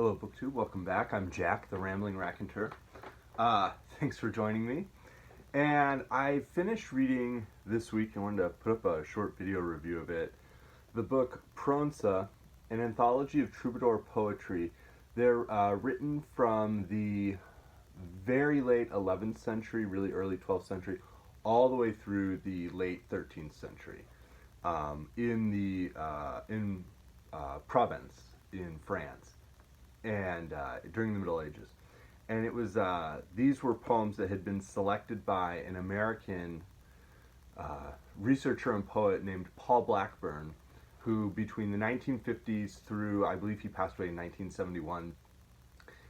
Hello, BookTube. Welcome back. I'm Jack, the Rambling Raconteur. Thanks for joining me. And I finished reading this week. I wanted to put up a short video review of it. The book Proensa, an anthology of troubadour poetry. They're written from the very late 11th century, really early 12th century, all the way through the late 13th century, in Provence in France, and during the Middle Ages. And it was these were poems that had been selected by an American researcher and poet named Paul Blackburn, who between the 1950s through, I believe he passed away in 1971,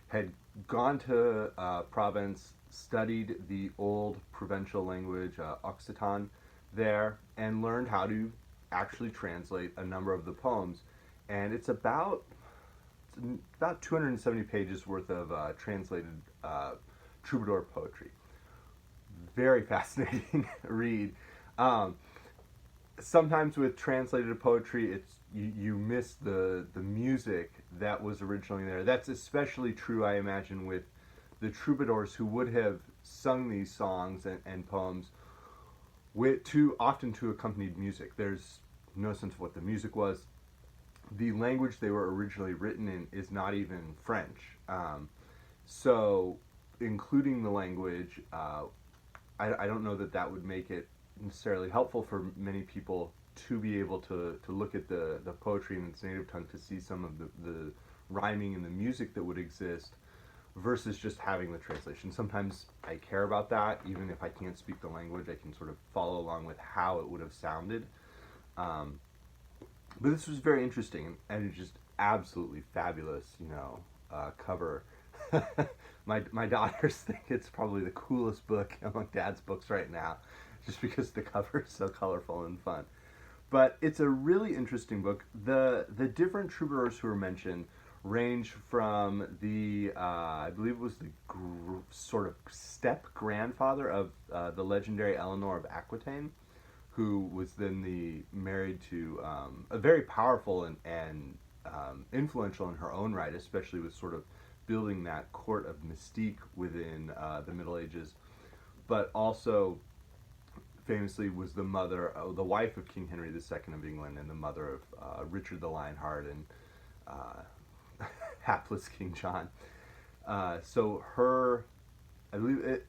had gone to Provence, studied the old Provençal language, Occitan, there, and learned how to actually translate a number of the poems. And it's about 270 pages worth of translated troubadour poetry. Very fascinating read. Sometimes with translated poetry, you miss the music that was originally there. That's especially true, I imagine, with the troubadours who would have sung these songs and poems often to accompanied music. There's no sense of what the music was. The language they were originally written in is not even French. So including the language, I don't know that would make it necessarily helpful for many people to be able to look at the poetry in its native tongue to see some of the rhyming and the music that would exist versus just having the translation. Sometimes I care about that, even if I can't speak the language, I can sort of follow along with how it would have sounded. But this was very interesting, and it's just absolutely fabulous, cover. My daughters think it's probably the coolest book among Dad's books right now, just because the cover is so colorful and fun. But it's a really interesting book. The different troubadours who are mentioned range from the, I believe it was the sort of step-grandfather of the legendary Eleanor of Aquitaine, who was then married to a very powerful and influential in her own right, especially with sort of building that court of mystique within the Middle Ages, but also famously was the wife of King Henry II of England and the mother of Richard the Lionheart and hapless King John. So her, I believe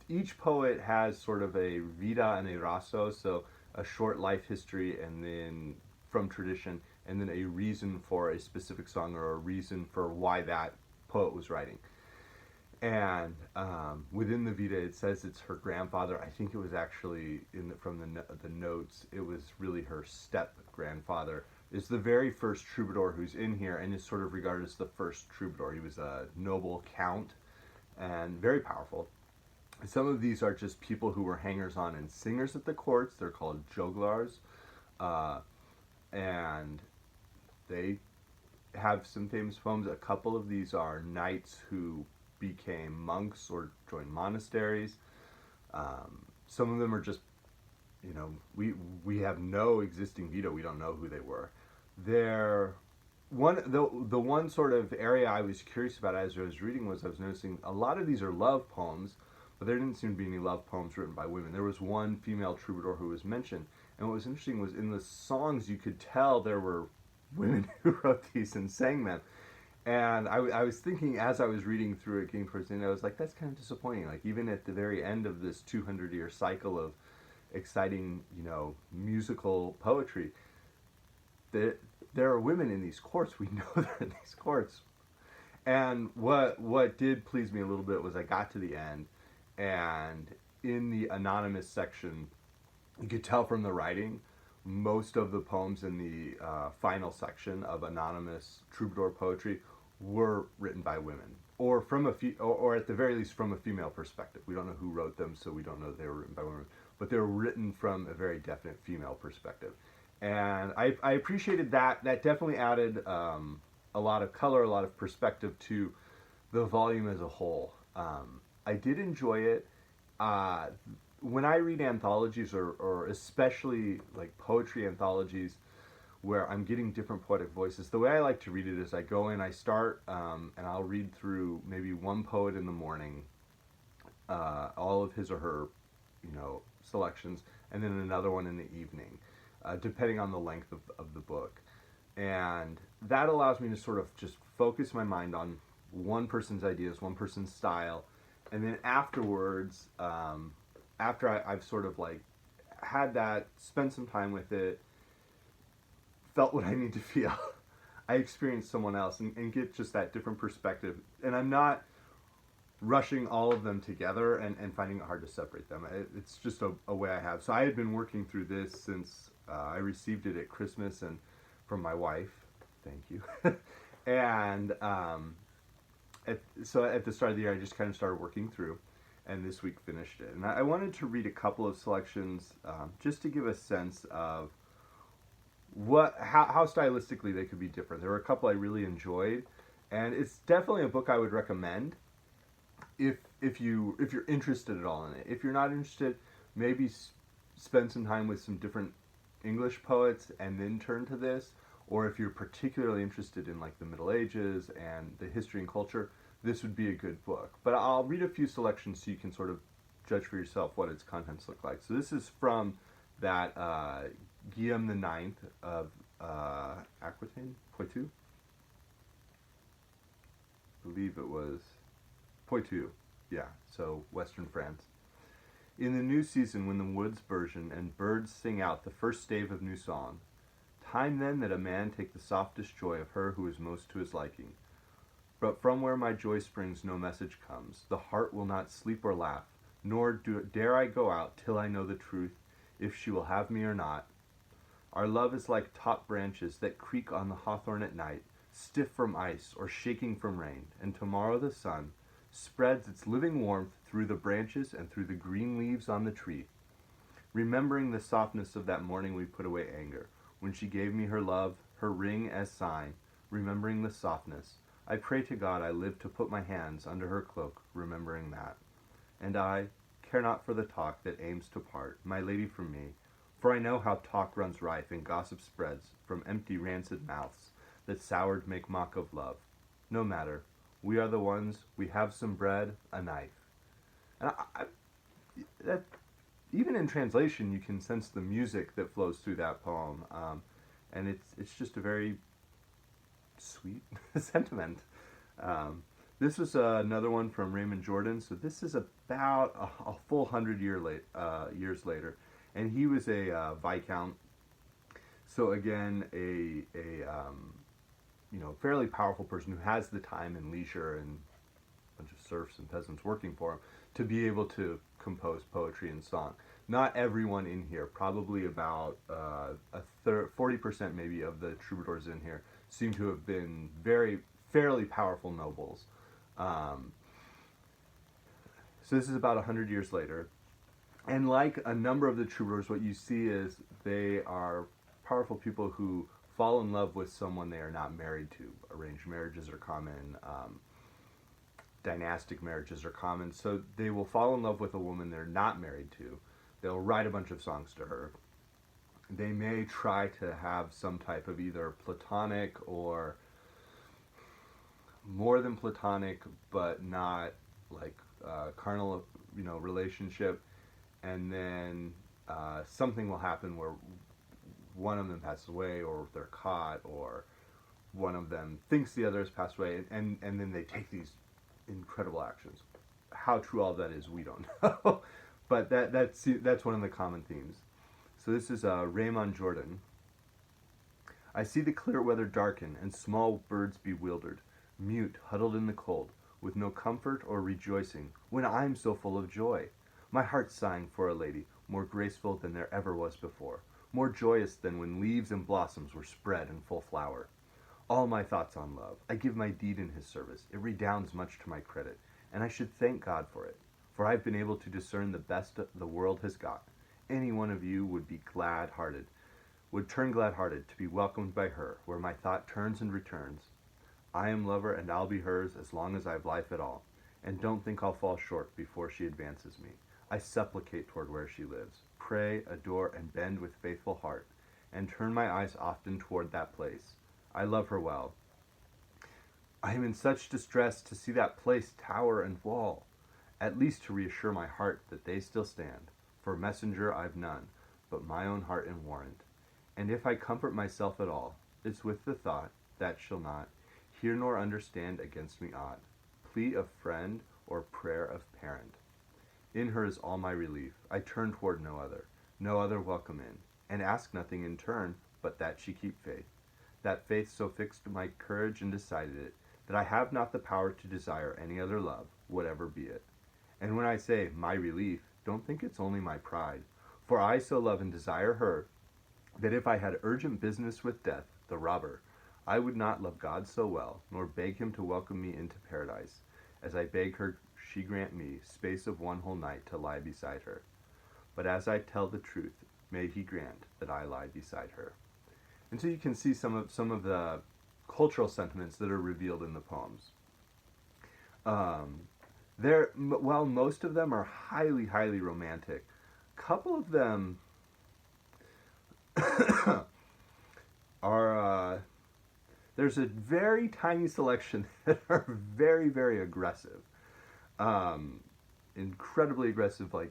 each poet has sort of a vita and a raso, so a short life history, and then from tradition, and then a reason for a specific song or a reason for why that poet was writing. And within the vita, it says it's her grandfather. I think it was actually from the notes, it was really her step grandfather. Is the very first troubadour who's in here, and is sort of regarded as the first troubadour. He was a noble count and very powerful. Some of these are just people who were hangers-on and singers at the courts. They're called joglars, and they have some famous poems. A couple of these are knights who became monks or joined monasteries. Some of them are just, we have no existing vita. We don't know who they were. The one sort of area I was curious about as I was reading was I was noticing a lot of these are love poems, but there didn't seem to be any love poems written by women. There was one female troubadour who was mentioned, and what was interesting was in the songs you could tell there were women who wrote these and sang them. And I was thinking as I was reading through it, getting towards the end, I was like, that's kind of disappointing. Like, even at the very end of this 200-year cycle of exciting, musical poetry, there are women in these courts. We know they're in these courts. And what did please me a little bit was I got to the end, and in the anonymous section, you could tell from the writing, most of the poems in the final section of anonymous troubadour poetry were written by women, or from or at the very least from a female perspective. We don't know who wrote them, so we don't know they were written by women, but they were written from a very definite female perspective. And I appreciated that. That definitely added a lot of color, a lot of perspective to the volume as a whole. I did enjoy it. When I read anthologies, or especially like poetry anthologies, where I'm getting different poetic voices. The way I like to read it is I go in, I start, and I'll read through maybe one poet in the morning, all of his or her, selections, and then another one in the evening, depending on the length of the book. And that allows me to sort of just focus my mind on one person's ideas, one person's style, and then afterwards, after I've sort of like had that, spent some time with it, felt what I need to feel, I experience someone else and get just that different perspective. And I'm not rushing all of them together and finding it hard to separate them. It's just a way I have. So I had been working through this since I received it at Christmas and from my wife. Thank you. And so at the start of the year, I just kind of started working through, and this week finished it. And I wanted to read a couple of selections just to give a sense of how stylistically they could be different. There were a couple I really enjoyed, and it's definitely a book I would recommend if you're interested at all in it. If you're not interested, maybe spend some time with some different English poets and then turn to this. Or if you're particularly interested in like the Middle Ages and the history and culture, this would be a good book. But I'll read a few selections so you can sort of judge for yourself what its contents look like. So this is from that Guillaume IX of Aquitaine, Poitou? I believe it was Poitou, yeah, so Western France. In the new season, when the woods bourgeon and birds sing out the first stave of new song, time then that a man take the softest joy of her who is most to his liking. But from where my joy springs no message comes. The heart will not sleep or laugh, nor dare I go out till I know the truth, if she will have me or not. Our love is like top branches that creak on the hawthorn at night, stiff from ice or shaking from rain, and tomorrow the sun spreads its living warmth through the branches and through the green leaves on the tree. Remembering the softness of that morning we put away anger, when she gave me her love, her ring as sign, remembering the softness, I pray to God I live to put my hands under her cloak, remembering that. And I care not for the talk that aims to part my lady from me, for I know how talk runs rife and gossip spreads from empty rancid mouths that soured make mock of love. No matter, we are the ones, we have some bread, a knife. And that, even in translation, you can sense the music that flows through that poem, and it's just a very sweet sentiment. This was another one from Raymond Jordan, so this is about a full 100 years later, and he was a Viscount. So again, a fairly powerful person who has the time and leisure and a bunch of serfs and peasants working for him to be able to compose poetry and song. Not everyone in here, probably about 40% maybe of the troubadours in here seem to have been fairly powerful nobles. So this is about 100 years later. And like a number of the troubadours, what you see is they are powerful people who fall in love with someone they are not married to. Arranged marriages are common. Dynastic marriages are common. So they will fall in love with a woman they're not married to. They'll write a bunch of songs to her. They may try to have some type of either platonic or more than platonic, but not like carnal, relationship. And then something will happen where one of them passes away, or they're caught, or one of them thinks the other has passed away, and then they take these incredible actions. How true all that is, we don't know. But that's one of the common themes. So this is Raymond Jordan. I see the clear weather darken, and small birds bewildered, mute, huddled in the cold, with no comfort or rejoicing, when I'm so full of joy. My heart's sighing for a lady, more graceful than there ever was before, more joyous than when leaves and blossoms were spread in full flower. All my thoughts on love, I give my deed in his service. It redounds much to my credit, and I should thank God for it, for I've been able to discern the best the world has got. Any one of you would turn glad-hearted to be welcomed by her, where my thought turns and returns. I am lover, and I'll be hers as long as I've life at all, and don't think I'll fall short before she advances me. I supplicate toward where she lives, pray, adore, and bend with faithful heart, and turn my eyes often toward that place. I love her well. I am in such distress to see that place, tower, and wall, at least to reassure my heart that they still stand. For messenger I've none, but my own heart and warrant. And if I comfort myself at all, it's with the thought that shall not hear nor understand against me aught, plea of friend or prayer of parent. In her is all my relief. I turn toward no other welcome in, and ask nothing in turn but that she keep faith. That faith so fixed my courage and decided it, that I have not the power to desire any other love, whatever be it. And when I say my relief, don't think it's only my pride, for I so love and desire her, that if I had urgent business with death, the robber, I would not love God so well, nor beg him to welcome me into paradise, as I beg her she grant me space of one whole night to lie beside her. But as I tell the truth, may he grant that I lie beside her. And so you can see some of the cultural sentiments that are revealed in the poems. While most of them are highly, highly romantic, a couple of them are, there's a very tiny selection that are very, very aggressive. Incredibly aggressive, like,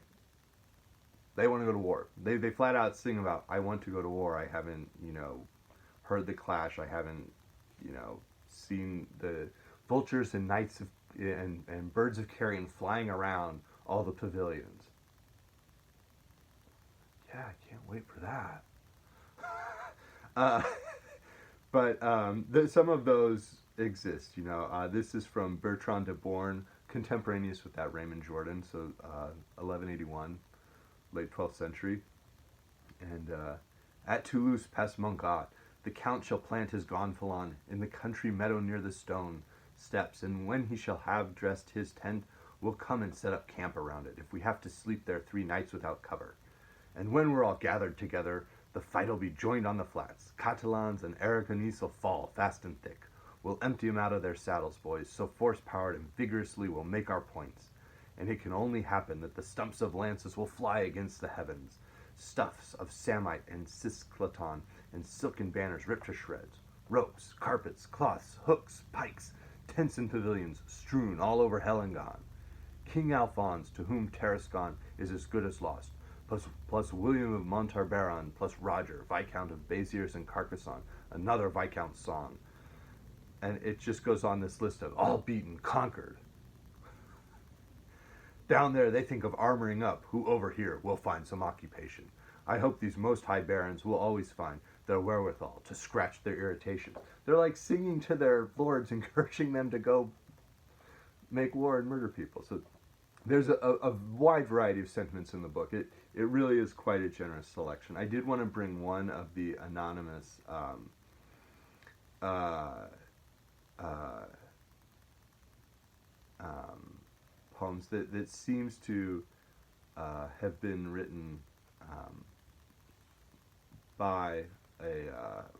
they want to go to war. They flat out sing about, I want to go to war. I haven't, heard the clash. I haven't, seen the vultures and knights of, and birds of carrion flying around all the pavilions. Yeah, I can't wait for that. But some of those exist, This is from Bertrand de Born, contemporaneous with that Raymond Jordan, so 1181, late 12th century. And at Toulouse, past Montgat, the Count shall plant his gonfalon in the country meadow near the stone steps, and when he shall have dressed his tent, we'll come and set up camp around it, if we have to sleep there 3 nights without cover. And when we're all gathered together, the fight'll be joined on the flats. Catalans and Aragonese'll fall fast and thick. We'll empty 'em out of their saddles, boys, so force-powered and vigorously we'll make our points. And it can only happen that the stumps of lances will fly against the heavens, stuffs of samite and cisclaton, and silken banners ripped to shreds, ropes, carpets, cloths, hooks, pikes, tents and pavilions strewn all over Hellengon. King Alphonse, to whom Tarascon is as good as lost, plus William of Montalbaron, plus Roger, Viscount of Béziers and Carcassonne, another Viscount's song. And it just goes on this list of all beaten, conquered. Down there they think of armoring up, who over here will find some occupation. I hope these most high barons will always find their wherewithal to scratch their irritation. They're like singing to their lords, encouraging them to go make war and murder people. So there's a wide variety of sentiments in the book. It really is quite a generous selection. I did want to bring one of the anonymous poems that seems to have been written by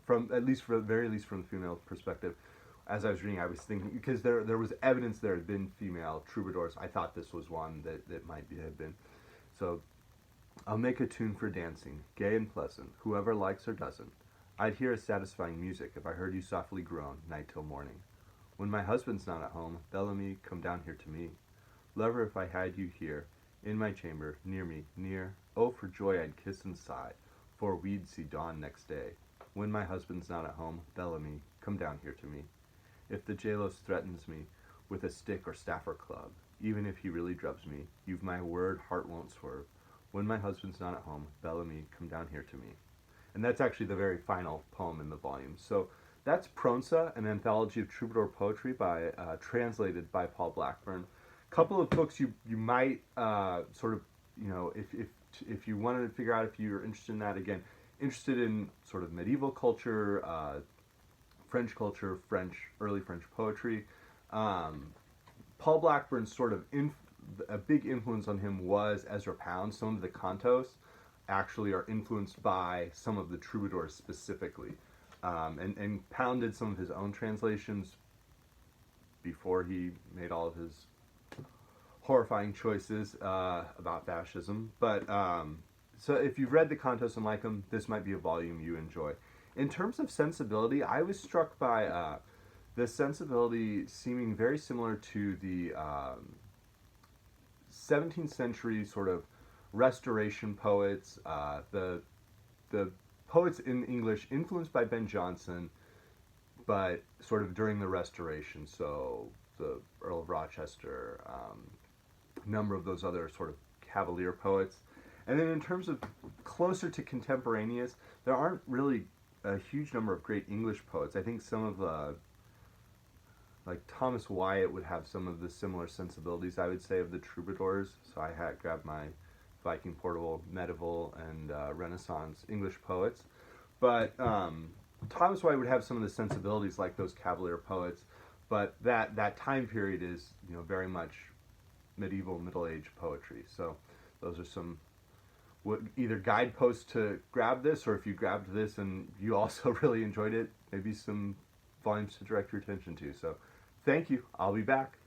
from the very least from the female perspective. As I was reading, I was thinking, because there was evidence there had been female troubadours. I thought this was one that might have been. So, I'll make a tune for dancing, gay and pleasant, whoever likes or doesn't. I'd hear a satisfying music if I heard you softly groan, night till morning. When my husband's not at home, Bellamy, come down here to me. Lover, if I had you here, in my chamber, near me, near, oh, for joy I'd kiss and sigh, for we'd see dawn next day. When my husband's not at home, Bellamy, come down here to me. If the Jalos threatens me with a stick or staff or club, even if he really drubs me, you've my word, heart won't swerve. When my husband's not at home, Bellamy, come down here to me. And that's actually the very final poem in the volume. So that's Proensa, an anthology of troubadour poetry by translated by Paul Blackburn. A couple of books you might sort of, if you wanted to figure out if you're interested in that, again, interested in sort of medieval culture, French culture, early French poetry. Paul Blackburn's sort of a big influence on him was Ezra Pound. Some of the cantos actually are influenced by some of the troubadours specifically. And Pound did some of his own translations before he made all of his horrifying choices about fascism. But So if you've read the Cantos and like them, this might be a volume you enjoy. In terms of sensibility, I was struck by the sensibility seeming very similar to the 17th century sort of Restoration poets, the poets in English influenced by Ben Jonson, but sort of during the Restoration. So the Earl of Rochester, a number of those other sort of Cavalier poets. And then in terms of closer to contemporaneous, there aren't really a huge number of great English poets. I think some of like Thomas Wyatt would have some of the similar sensibilities, I would say, of the troubadours. So I had grabbed my Viking Portable, medieval, and Renaissance English poets. But Thomas Wyatt would have some of the sensibilities like those Cavalier poets. But that time period is, you know, very much medieval, Middle Age poetry. So those are some either guideposts to grab this, or if you grabbed this and you also really enjoyed it, maybe some volumes to direct your attention to. So thank you. I'll be back.